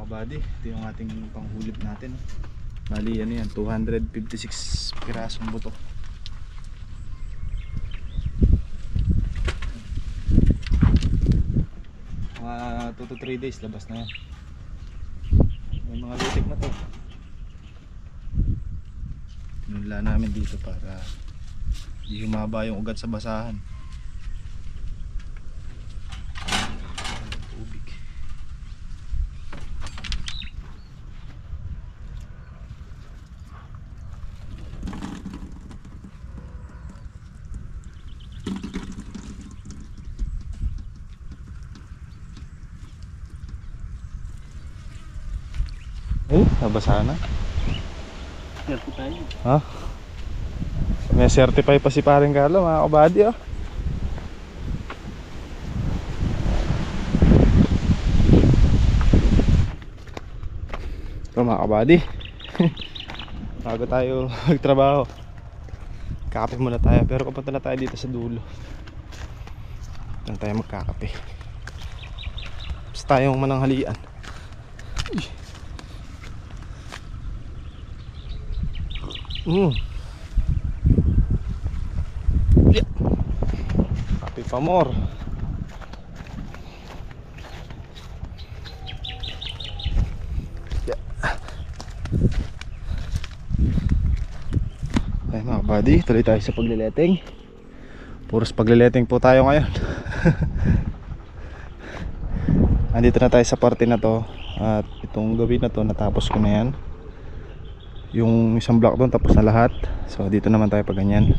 kabady, ito yung ating panghulip natin. Bali ano yan, 256 pirasong buto. Mga 2 to 3 days labas na yan. May mga lutik na to. Tinula namin dito para hindi humaba yung ugat sa basahan. Tubig. Nabasa na. Certify. Ha? May certify pa si paring Carlo, mga kabady, oh. Ito mga kabady. Bago tayo magtrabaho, kakape muna tayo. Pero kapunta na tayo dito sa dulo. Doon tayo magkakape. Basta tayong mananghalian. Yeah. Kape pa more. Yeah. Ay mga buddy, tuloy tayo sa paglileteng. Puros paglileteng po tayo ngayon. Andito na tayo sa parte na to. At itong gawin na to, natapos ko na yan. Yung isang block doon tapos na lahat. So dito naman tayo pag ganyan.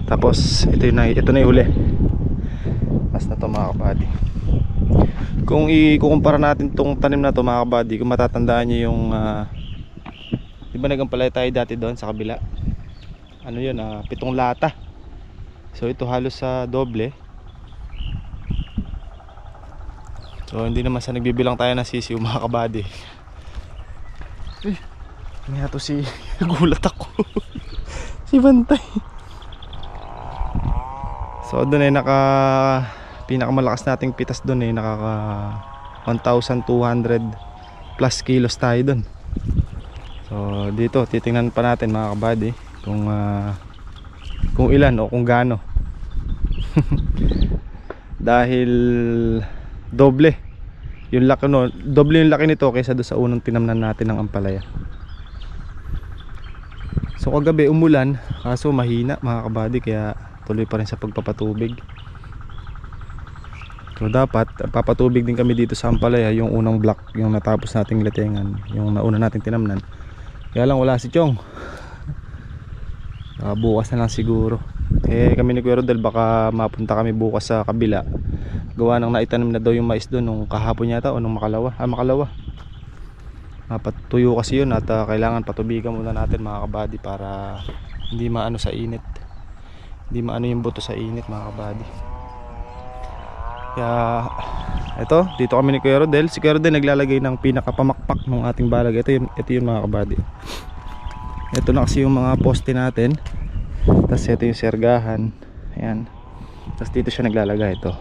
Tapos ito na yung huli. Mas na to mga kabady. Kung ikukumpara natin tong tanim na to mga kabady, kung matatandaan nyo yung di ba nagampalay tayo dati doon sa kabila, ano yun, 7 lata. So ito halos sa doble. So hindi naman sa nagbibilang tayo na sisiw mga kabady. Nga to si gulat ako. Si Bantay. So doon ay pinakamalakas nating pitas doon ay nakaka 1,200 plus kilos tayo doon. So dito titingnan pa natin mga kabady kung ilan o kung gaano. Dahil doble yung laki, no, doble yung laki nito kaysa doon sa unang tinamnan natin ng ampalaya. So kagabi umulan, kaso mahina mga kabady, kaya tuloy pa rin sa pagpapatubig. So dapat papatubig din kami dito sa ampalaya, yung unang block, yung natapos nating letengan, yung nauna nating tinamnan. Kaya lang wala si Chong. Bukas na lang siguro. Kami ni Kuya Rodel baka mapunta kami bukas sa kabila. Gawa nang naitanim na daw yung mais doon nung kahapon yata o nung makalawa. Patuyo kasi yun at kailangan patubigan muna natin mga kabady para hindi maano sa init, hindi maano yung buto sa init mga kabady. Kaya eto, dito kami ni Kuya Rodel. Si Kuya Rodel naglalagay ng pinakapamakpak ng ating balag. Ito yun mga kabady. Ito na kasi yung mga poste natin. Tapos ito yung sergahan. Ayan. Tapos dito siya naglalagay ito.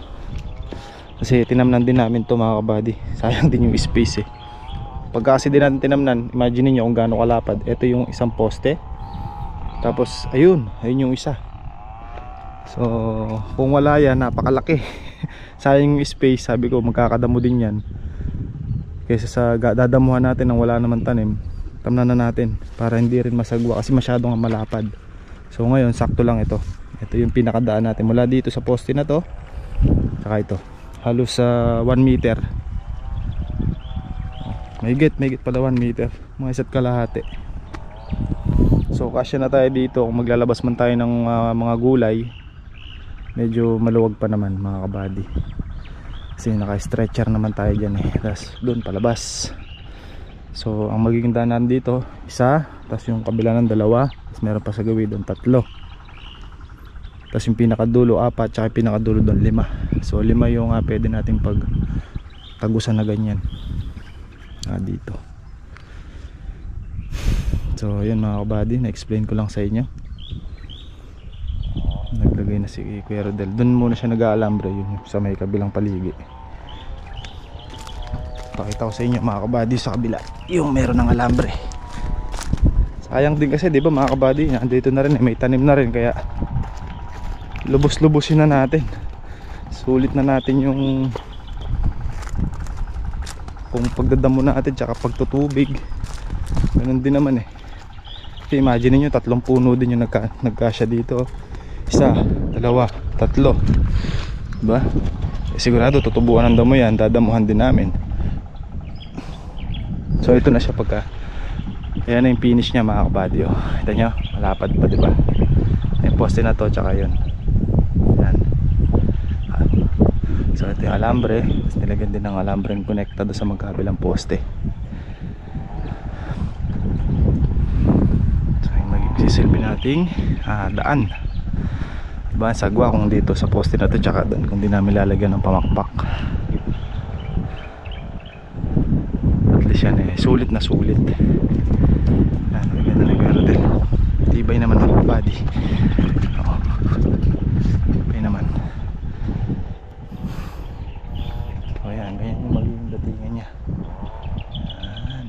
Kasi tinamnan din namin to mga kabady. Sayang din yung space eh. Pagka kasi din natin tinamnan, imagine niyo kung gaano kalapad. Ito yung isang poste. Tapos ayun yung isa. So kung wala yan, napakalaki. Sayang yung space. Sabi ko magkakadamo din yan. Kaysa sa dadamuhan natin nang wala naman tanim, tamnan na natin para hindi rin masagwa kasi masyadong malapad. So ngayon sakto lang ito. Ito yung pinakadaan natin mula dito sa poste na to. Saka ito. Halos 1 meter. Mahigit pala 1 meter, mga 1.5 kalahati. So kasya na tayo dito. Kung maglalabas man tayo ng mga gulay, medyo maluwag pa naman mga kabady. Kasi naka-stretcher naman tayo dyan eh. Tapos doon palabas. So ang magiging daanan dito, isa. Tapos yung kabila ng 2. Tapos meron pa sa gawin doon 3. Tapos yung pinakadulo 4. Tsaka yung pinakadulo doon 5. So 5 yung pwede natin pag tagusan na ganyan dito. So yun mga kabady, na-explain ko lang sa inyo. Naglagay na si Kuya Rodel. Doon muna siya nag-aalambre, yun sa may kabilang paligi. Pakita ko sa inyo mga kabady sa kabila yung meron ng alambre. Sayang din kasi, di ba mga kabady, nandito na rin, may tanim na rin, kaya lubos-lubosin na natin. Sulit na natin yung kung pagdadamo natin tsaka pagtutubig. Ganun din naman eh. Kasi imagine niyo 3 puno din yung nagkasya dito. 1, 2, 3, diba? Sigurado tutubuan ng damo yan, dadamuhan din namin. So ito na siya pagka ayan na yung finish niya mga kabady. Kita nyo, malapad pa, diba? Yung poste na to tsaka yun. Yan. So ito yung alambre. Tapos nilagyan din ng alambre yung connectado sa magkabilang poste. So yung magsisilbi nating daan, diba? Sagwa kung dito sa poste na to tsaka doon kung di namin lalagyan ng pamakpak. At least yan eh, sulit na sulit. Yan, maganda na gano'n din. Tibay naman mga kabady. Oo, tibay naman. O yan, ganyan yung magiging datingan nya. Yan.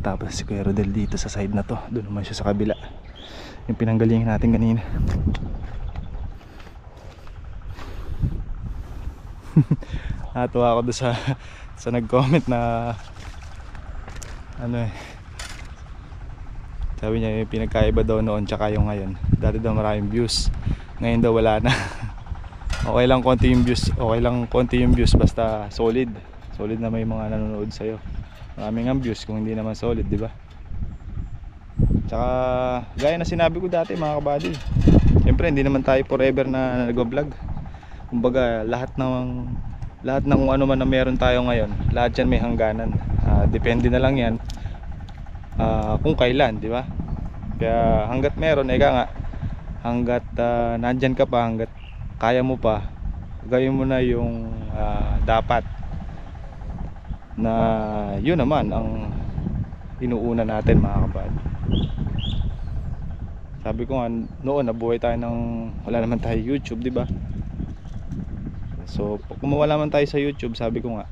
Tapos si Kuya Rodel dito sa side na to. Doon naman siya sa kabila, yung pinanggalingan natin kanina. Natuwa ako doon sa nag-comment na ano eh, sabi niya yung pinagkaiba daw noon tsaka yung ngayon. Dati daw maraming views, ngayon daw wala na. Okay lang konti yung views, okay lang konti yung views basta solid na may mga nanonood sa'yo. Maraming ang views kung hindi naman solid, di ba? Tsaka gaya na sinabi ko dati mga kabady, siyempre hindi naman tayo forever na nag-vlog. Kumbaga lahat ng kung ano man na meron tayo ngayon, lahat yan may hangganan. Depende na lang yan kung kailan, di ba? Kaya hanggat meron, eka nga, hanggat nandyan ka pa, hanggat kaya mo pa, gawin mo na yung dapat na yun naman ang inuuna natin mga kabady. Sabi ko nga noon, nabuhay tayo ng wala naman tayo YouTube, di ba? So kung mawala man tayo sa YouTube, sabi ko nga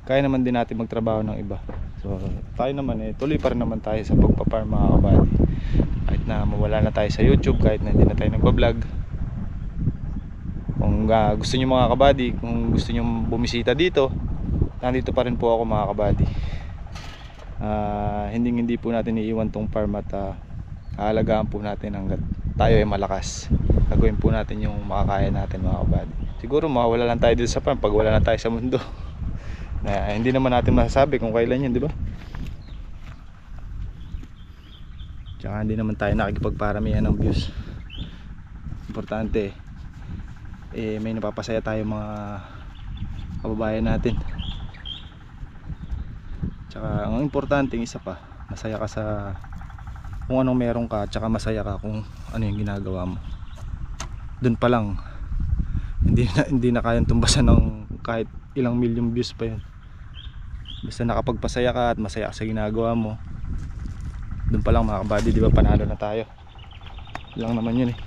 kaya naman din natin magtrabaho ng iba. So tayo naman eh, tuloy pa rin naman tayo sa pagpaparm mga kabady. Kahit na mawala na tayo sa YouTube, kahit na hindi na tayo nagbablog. Kung gusto nyo mga kabady, kung gusto nyo bumisita dito, nandito pa rin po ako mga kabady. Hindi po natin iiwan tong farm at aalagaan po natin hanggat tayo ay malakas. Gagawin po natin yung makakaya natin mga kabady. Siguro mawala lang tayo dito sa farm pag wala na tayo sa mundo. Na hindi naman natin masasabi kung kailan yun, di ba? Tsaka hindi naman tayo nakikipagparamihan ng views. Importante may napapasaya tayo mga kababayan natin. Tsaka ang importante isa pa, masaya ka sa kung anong meron ka, tsaka masaya ka kung ano yung ginagawa mo. Doon pa lang hindi na kayang tumbasan ng kahit ilang milyong views pa yun. Basta nakapagpasaya ka at masaya ka sa ginagawa mo, doon pa lang mga kabady, di ba, panalo na tayo. Lang naman yun eh.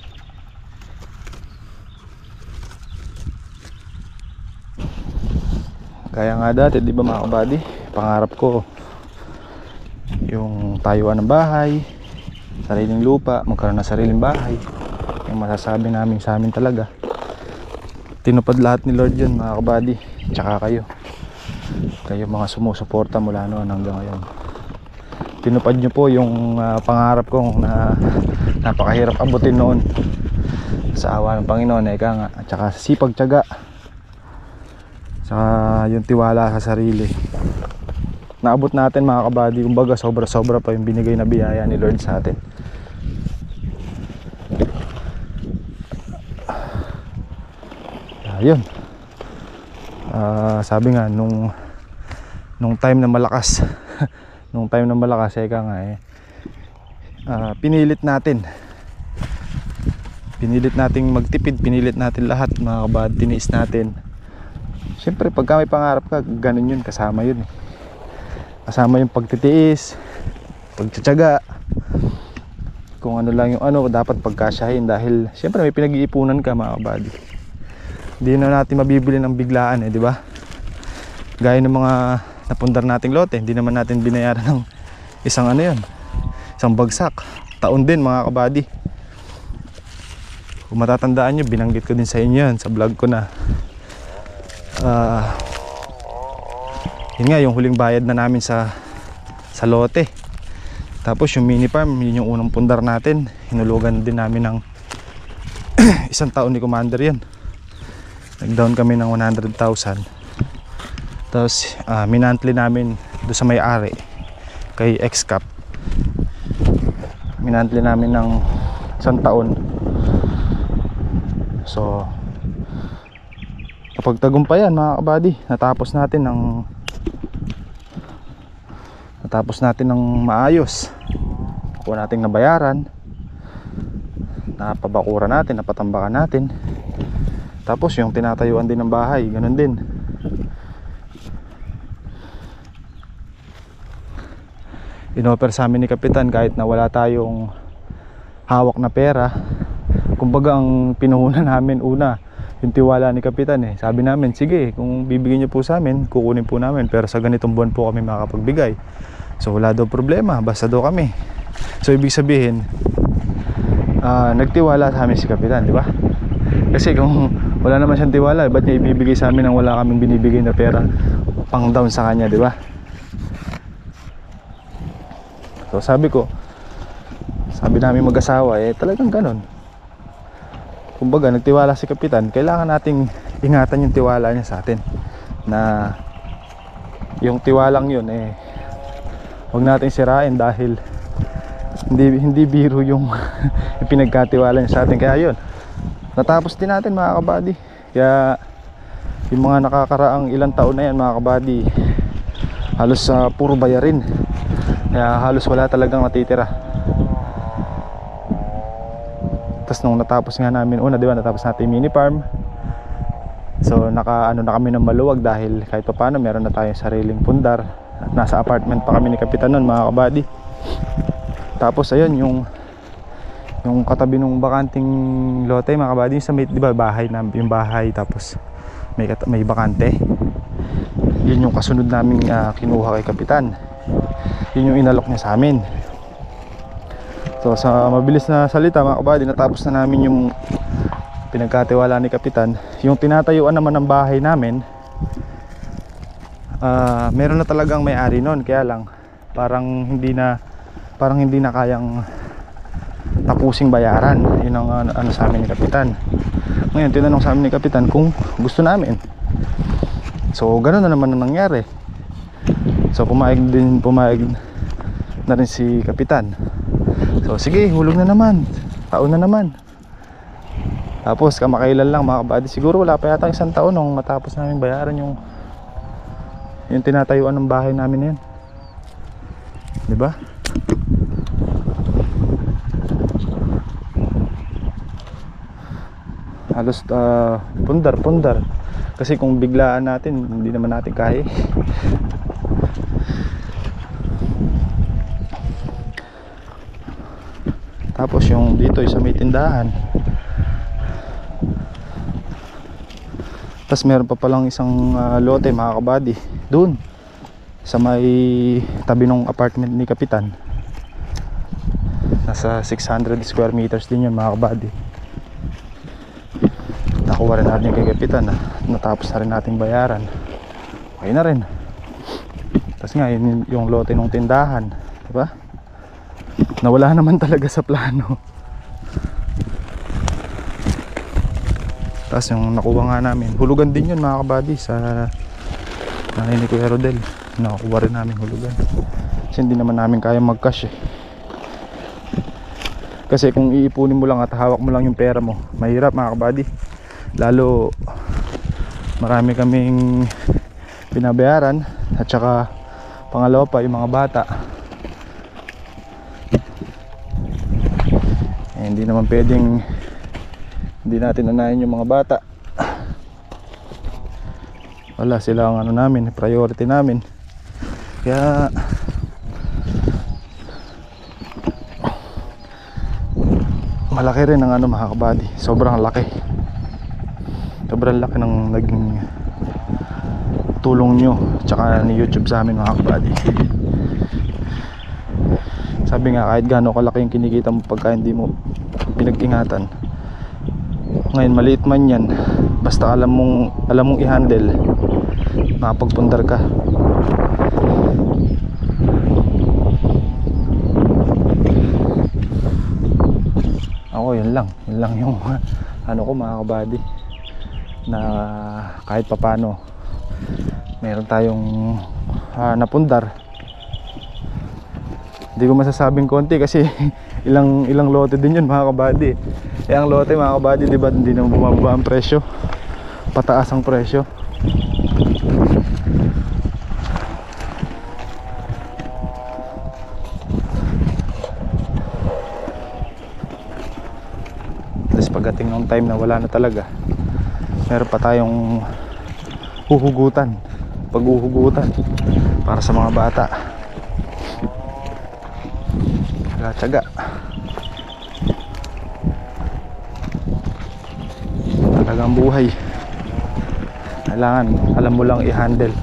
Kaya nga dati, di ba mga kabady, pangarap ko yung tayuan ng bahay, sariling lupa, magkaroon ng sariling bahay. Yung masasabi namin sa amin talaga, tinupad lahat ni Lord yun mga kabady. Tsaka kayo mga sumusuporta mula noon hanggang ngayon. Tinupad nyo po yung pangarap ko na napakahirap abutin noon. Sa awa ng Panginoon, eka nga, at saka sipag, tiyaga, saka yung tiwala sa sarili, naabot natin mga kabady. Kumbaga sobra pa yung binigay na biyaya ni Lord sa atin. Ayun, sabi nga nung time na malakas nung time na malakas, eka nga pinilit nating magtipid, pinilit natin lahat mga kabady, tiniis natin. Siyempre pagka may pangarap ka, ganun yun, kasama yun kasama yung pagtitiis, pagtsatsaga, kung ano lang yung dapat pagkasyahin, dahil siyempre may pinag-iipunan ka mga kabady. Hindi na natin mabibili ng biglaan di ba? Gaya ng mga napundar nating lote, hindi naman natin binayaran ng isang isang bagsak. Taon din mga kabady. Kung matatandaan nyo, binanggit ko din sa inyo yan sa vlog ko na yun nga, yung huling bayad na namin sa lote. Tapos yung mini farm, yun yung unang pundar natin. Hinulugan din namin ng isang taon ni Commander yan. Nag-down kami ng 100,000. Tapos minantli namin doon sa may-ari kay Excap. Minantli namin ng isang taon. So kapag tagumpayan mga kabady, natapos natin ng maayos. Kung nating nabayaran, napabakura natin, napatambakan natin. Tapos yung tinatayuan din ng bahay, ganun din. Inoffer sa amin ni Kapitan kahit na wala tayong hawak na pera. Kumbaga ang pinuhunan namin una yung tiwala ni Kapitan Sabi namin, sige, kung bibigyan niyo po sa amin, kukunin po namin, pero sa ganitong buwan po kami makapagbigay. So wala daw problema, basta daw kami. So ibig sabihin, nagtiwala sa amin si Kapitan, di ba? Kasi kung wala naman siyang tiwala, ba't niya ibibigay sa amin nang wala kaming binibigay na pera pang down sa kanya, di ba? So sabi namin mag-asawa, talagang ganon. Kumbaga nagtiwala si Kapitan, kailangan nating ingatan yung tiwala niya sa atin. Na yung tiwalang yun huwag natin sirain dahil hindi biro yung pinagkatiwala niya sa atin. Kaya yun, natapos din natin mga kabady. Kaya yung mga nakakaraang ilang taon na yan mga kabady, halos puro bayarin. Kaya halos wala talagang natitira. Tapos nung natapos nga namin di ba, natapos natin mini farm. So na kami ng maluwag dahil kahit pa paano meron na tayong sariling pundar. Nasa apartment pa kami ni Kapitan nun mga kabady. Tapos ayun, yung katabi nung bakanting lote mga kabady, sa may, di ba, bahay na, yung bahay tapos may bakante. Yun yung kasunod naming kinuha kay Kapitan. Yun yung inalok niya sa amin. So sa mabilis na salita mga kabady, natapos na namin yung pinagkatiwala ni Kapitan. Yung tinatayuan naman ng bahay namin, meron na talagang may-ari nun. Kaya lang parang hindi na kayang tapusing bayaran. Yun ang sa amin ni Kapitan. Ngayon tinanong sa amin ni Kapitan kung gusto namin. So ganoon na naman ang nangyari. So pumayag na rin si Kapitan. So sige, hulog na naman, taon na naman. Tapos kamakailan lang mga kabady, siguro wala pa yata isang taon nung matapos namin bayaran yung tinatayuan ng bahay namin na yun, di ba? Halos pundar kasi kung biglaan natin hindi naman natin kaya. Tapos yung dito sa may tindahan, tapos meron pa palang isang lote mga kabady dun sa may tabi ng apartment ni Kapitan. Nasa 600 square meters din yun mga kabady. Nakuha rin natin kay Kapitan, natapos na rin natin bayaran, okay na rin. Tapos nga yung lote ng tindahan, diba, nawala naman talaga sa plano. Tapos yung nakuha nga namin, hulugan din yun mga kabady sa nanay ni Kuya Rodel. Nakuha rin namin hulugan kasi hindi naman namin kaya mag cash kasi kung iipunin mo lang at hawak mo lang yung pera mo, mahirap mga kabady. Lalo marami kaming binabayaran at saka pangalawa pa yung mga bata. Hindi naman pwedeng hindi natin unahin yung mga bata. Wala, sila ang namin, priority namin. Kaya malaki rin ang mga kabady, sobrang laki. Sobrang laki ng naging tulong nyo tsaka ni YouTube sa amin mga kabady. Sabi nga kahit gaano kalaki yung kinikita mo pagka hindi mo pinag-ingatan, ngayon maliit man yan, basta alam mong i-handle, makapagpundar ka. Ako yun lang yung ano ko mga kabady, na kahit papano meron tayong napundar. Hindi ko masasabing konti kasi ilang lote din yun mga kabady. Ang lote mga kabady, diba, hindi na bumaba ang presyo, pataas ang presyo. Tapos pagdating ng time na wala na talaga, meron pa tayong paghuhugutan para sa mga bata. Tsaga talagang buhay, kailangan alam mo lang i-handle,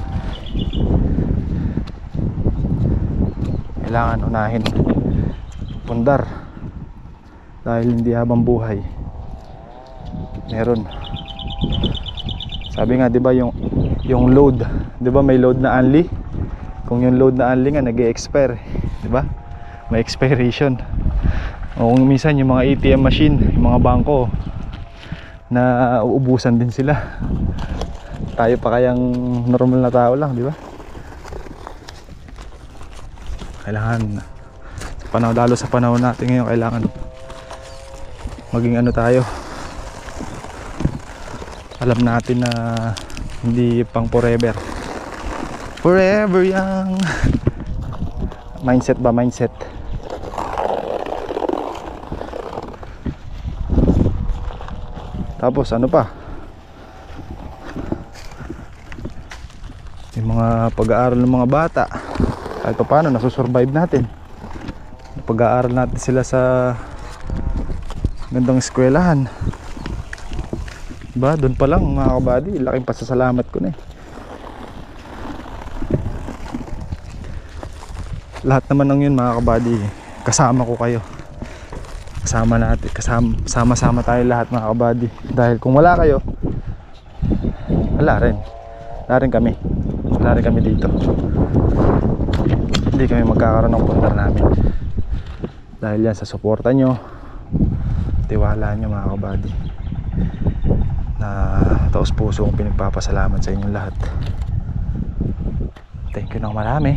kailangan unahin pundar, dahil hindi habang buhay meron. Sabi nga 'di ba yung load, 'di ba may load na unli, kung yung load na unli nga nag-e-expire, 'di ba, may expiration. O kung minsan yung mga ATM machine, yung mga bangko na uubusan din sila, tayo pa kayang normal na tao lang, di ba? Kailangan sa panahon, lalo sa panahon natin ngayon, kailangan maging ano tayo, alam natin na hindi pang forever young. Mindset. Tapos ano pa, yung mga pag-aaral ng mga bata, kahit pa paano nasusurvive natin, pag-aaral natin sila sa gandang eskwelahan, diba? Doon pa lang mga kabady, laking pasasalamat ko na eh. Lahat naman ng yun mga kabady, kasama ko kayo, sama tayo lahat mga kabady. Dahil kung wala kayo, wala rin kami dito. Hindi kami magkakaroon ng pundar namin, dahil yan sa suporta nyo, tiwala nyo mga kabady, na taos puso kong pinagpapasalamat sa inyong lahat. Thank you ng marami.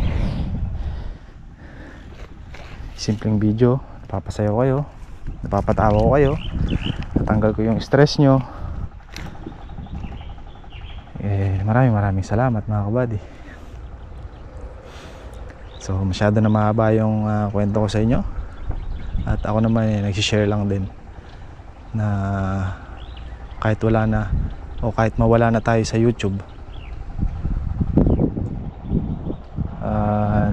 Simpleng video, napapasayaw kayo, napapatawa ko kayo, natanggal ko yung stress nyo. Maraming salamat mga kabady. So masyado na mahaba yung kwento ko sa inyo, at ako naman nagsishare lang din na kahit wala na o kahit mawala na tayo sa YouTube,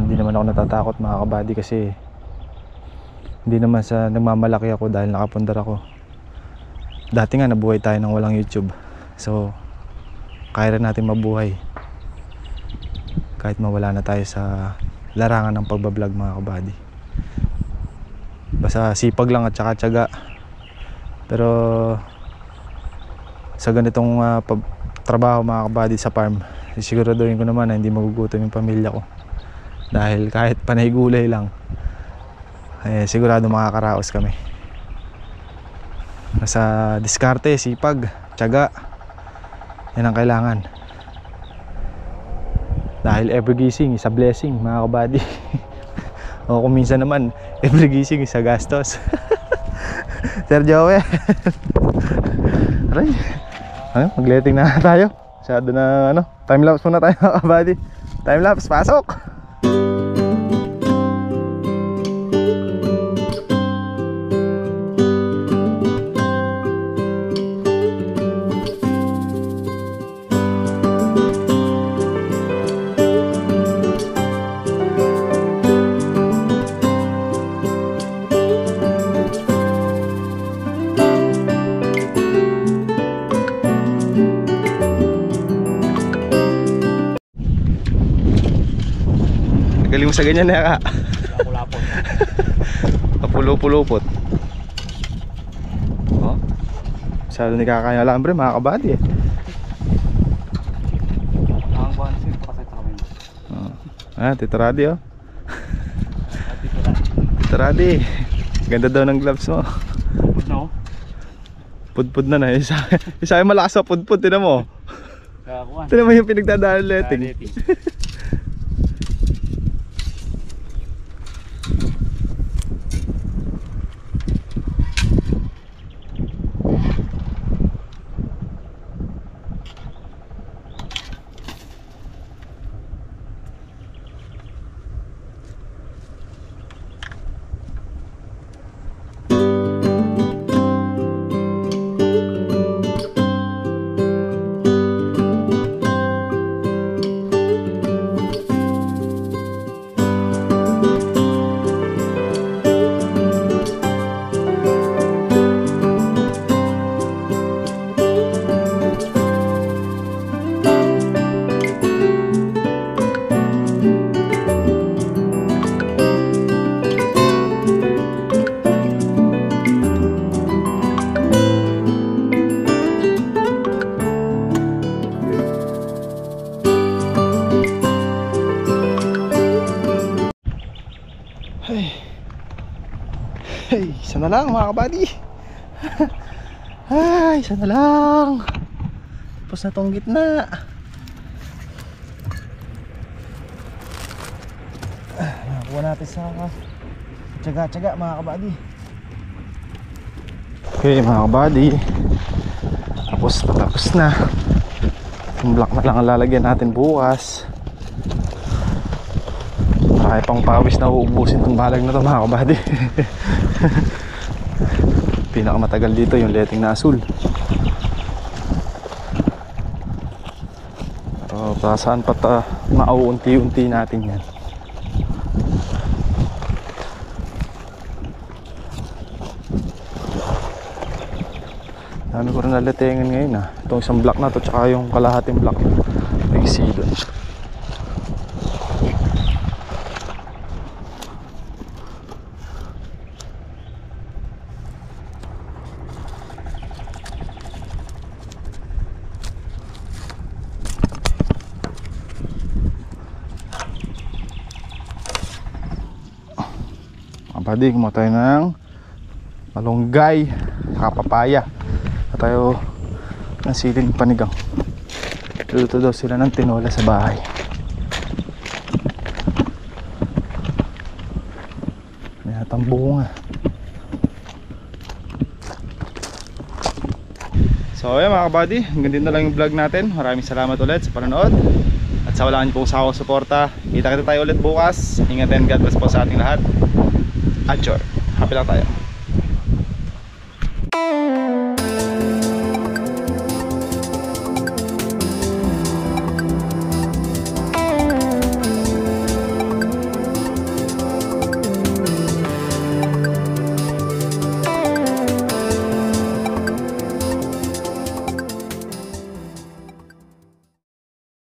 hindi naman ako natatakot mga kabady, kasi hindi naman sa nagmamalaki ako dahil nakapundar ako. Dati nga nabuhay tayo nang walang YouTube, so kaya rin natin mabuhay kahit mawala na tayo sa larangan ng pagbablog mga kabady. Basta sipag lang at saka tiyaga. Pero sa ganitong trabaho mga kabady sa farm, siguraduhin ko naman na hindi magugutom yung pamilya ko, dahil kahit panay gulay lang, sigurado makakaraos kami. Nasa diskarte, sipag, tiyaga, yan ang kailangan. Dahil every gising is a blessing mga kabady. O kung minsan naman every gising is a gastos. Sir Joey. Aray, mag-letting na tayo. Masyado na time lapse muna tayo mga kabady. Time lapse, pasok! Galing mo sa ganyan na ka. Lapon-lapon. Kapulupulupot. Oh. Masyado ni kakaya alambre, mga kabady eh. Ang buwan siya, pakasay sa kami. Ah, Tito Radi oh. At ito na. Tito Radi, ganda daw ng gloves mo. Good na, oh. Pudpud na na. Isa ay malakas sa pudpud, tinan mo. Kakakuhan. Tinan mo yung pinagdadaan letting. Hey, isa na lang mga kabady. Ay, isa na lang. Tapos na tong gitna. Nakakuha natin sa tsaga-tsaga mga kabady. Okay mga kabady, tapos na. Yung block na lang ang lalagyan natin bukas. Kaya pang pawis na uubusin itong balag na ito mga kabady. Pinakamatagal dito yung letting na asul. Pero saan pa mauunti-unti natin yan. Dami ko rin naletingan ngayon ah. Itong isang block na to tsaka yung kalahating block nag-seedon. Pwede kumuha tayo ng malunggay saka papaya at tayo ng siling panigang. Luto daw sila ng tinola sa bahay. May hatang bunga. So ayan mga kabady, hanggang din na lang yung vlog natin. Maraming salamat ulit sa panonood at sa wala niyo pong sawang suporta. Kita tayo ulit bukas. Ingat and God bless po sa ating lahat. Adjor, happy lang tayo.